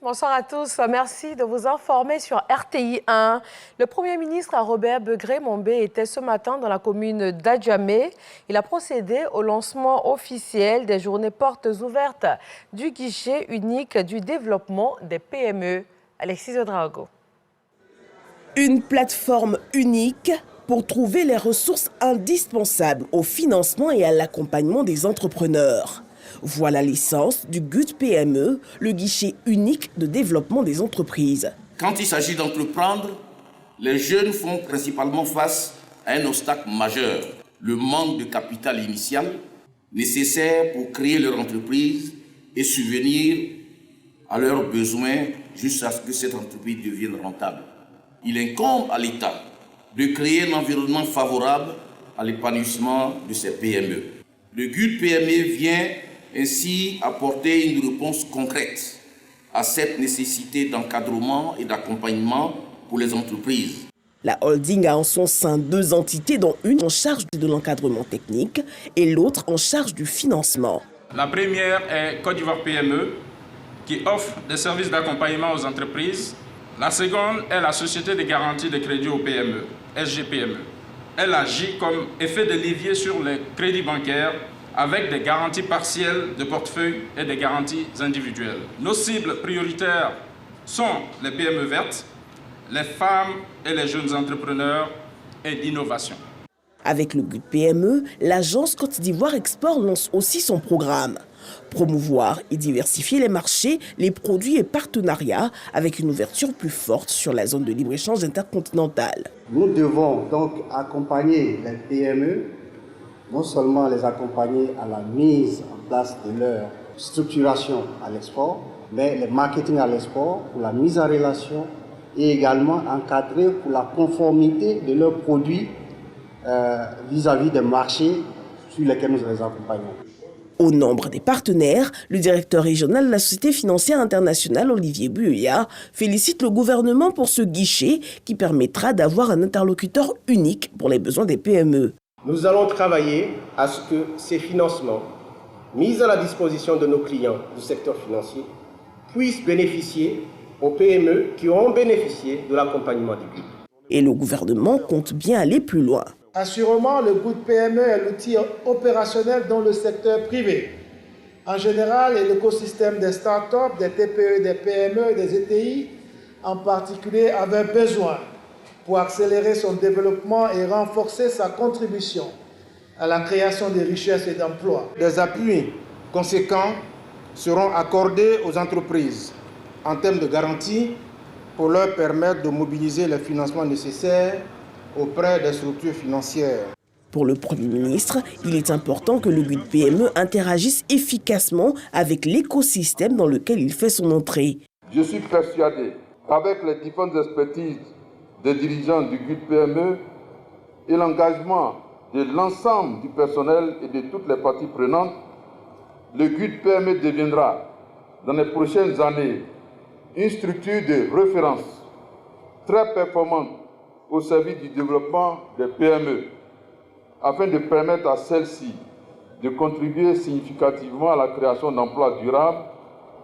bonsoir à tous. Merci de vous informer sur RTI 1. Le Premier ministre Robert Begré-Mombé était ce matin dans la commune d'Adjamé. Il a procédé au lancement officiel des journées portes ouvertes du guichet unique du développement des PME. Alexis Odrago. Une plateforme unique pour trouver les ressources indispensables au financement et à l'accompagnement des entrepreneurs. Voilà l'essence du GUD PME, le guichet unique de développement des entreprises. Quand il s'agit d'entreprendre, les jeunes font principalement face à un obstacle majeur, le manque de capital initial nécessaire pour créer leur entreprise et subvenir à leurs besoins jusqu'à ce que cette entreprise devienne rentable. Il incombe à l'État de créer un environnement favorable à l'épanouissement de ces PME. Le GUD PME vient ainsi apporter une réponse concrète à cette nécessité d'encadrement et d'accompagnement pour les entreprises. La holding a en son sein 2 entités, dont une en charge de l'encadrement technique et l'autre en charge du financement. La première est Côte d'Ivoire PME, qui offre des services d'accompagnement aux entreprises. La seconde est la Société de garantie de crédit aux PME, SGPME. Elle agit comme effet de levier sur les crédits bancaires avec des garanties partielles de portefeuille et des garanties individuelles. Nos cibles prioritaires sont les PME vertes, les femmes et les jeunes entrepreneurs et l'innovation. Avec le GUD PME, l'agence Côte d'Ivoire Export lance aussi son programme. Promouvoir et diversifier les marchés, les produits et partenariats avec une ouverture plus forte sur la zone de libre-échange intercontinentale. Nous devons donc accompagner les PME, non seulement les accompagner à la mise en place de leur structuration à l'export, mais le marketing à l'export, pour la mise en relation et également encadrer pour la conformité de leurs produits vis-à-vis des marchés sur lesquels nous les accompagnons. Au nombre des partenaires, le directeur régional de la Société financière internationale, Olivier Buya, félicite le gouvernement pour ce guichet qui permettra d'avoir un interlocuteur unique pour les besoins des PME. Nous allons travailler à ce que ces financements mis à la disposition de nos clients du secteur financier puissent bénéficier aux PME qui auront bénéficié de l'accompagnement du GUD. Et le gouvernement compte bien aller plus loin. Assurément, le GUD PME est l'outil opérationnel dans le secteur privé. En général, l'écosystème des start-up, des TPE, des PME, des ETI, en particulier, avait besoin pour accélérer son développement et renforcer sa contribution à la création de richesses et d'emplois. Des appuis conséquents seront accordés aux entreprises en termes de garantie pour leur permettre de mobiliser les financements nécessaires auprès des structures financières. Pour le Premier ministre, il est important que le GUD PME interagisse efficacement avec l'écosystème dans lequel il fait son entrée. Je suis persuadé qu'avec les différentes expertises des dirigeants du GUD PME et l'engagement de l'ensemble du personnel et de toutes les parties prenantes, le GUD PME deviendra, dans les prochaines années, une structure de référence très performante au service du développement des PME, afin de permettre à celles-ci de contribuer significativement à la création d'emplois durables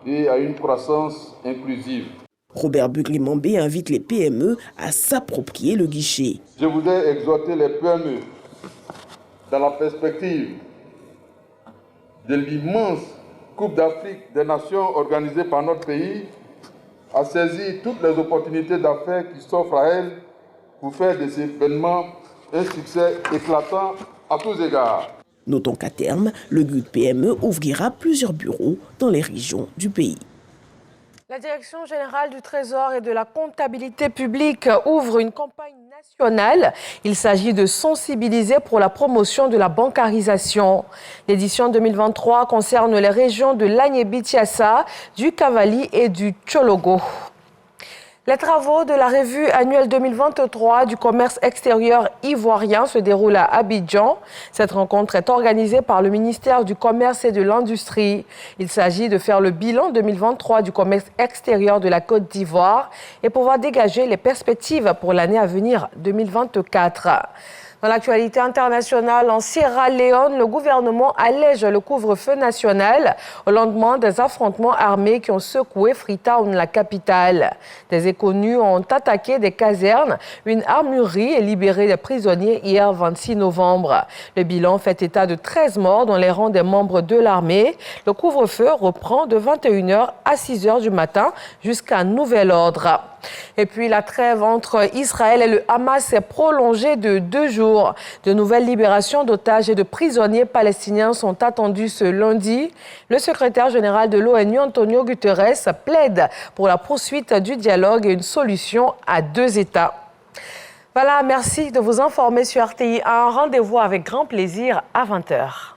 et à une croissance inclusive. Robert Begré-Mombé invite les PME à s'approprier le guichet. Je voudrais exhorter les PME, dans la perspective de l'immense Coupe d'Afrique des Nations organisée par notre pays, à saisir toutes les opportunités d'affaires qui s'offrent à elles pour faire de ces événements un succès éclatant à tous égards. Notons qu'à terme, le GUD PME ouvrira plusieurs bureaux dans les régions du pays. La Direction générale du Trésor et de la comptabilité publique ouvre une campagne nationale. Il s'agit de sensibiliser pour la promotion de la bancarisation. L'édition 2023 concerne les régions de l'Agné-Bichiassa, du Cavali et du Tchologo. Les travaux de la revue annuelle 2023 du commerce extérieur ivoirien se déroulent à Abidjan. Cette rencontre est organisée par le ministère du Commerce et de l'Industrie. Il s'agit de faire le bilan 2023 du commerce extérieur de la Côte d'Ivoire et pouvoir dégager les perspectives pour l'année à venir 2024. Dans l'actualité internationale, en Sierra Leone, le gouvernement allège le couvre-feu national au lendemain des affrontements armés qui ont secoué Freetown, la capitale. Des inconnus ont attaqué des casernes, une armurerie et libéré des prisonniers hier 26 novembre. Le bilan fait état de 13 morts dans les rangs des membres de l'armée. Le couvre-feu reprend de 21h à 6h du matin jusqu'à nouvel ordre. Et puis la trêve entre Israël et le Hamas s'est prolongée de 2 jours. De nouvelles libérations d'otages et de prisonniers palestiniens sont attendues ce lundi. Le secrétaire général de l'ONU, Antonio Guterres, plaide pour la poursuite du dialogue et une solution à 2 États. Voilà, merci de vous informer sur RTI. Un rendez-vous avec grand plaisir à 20h.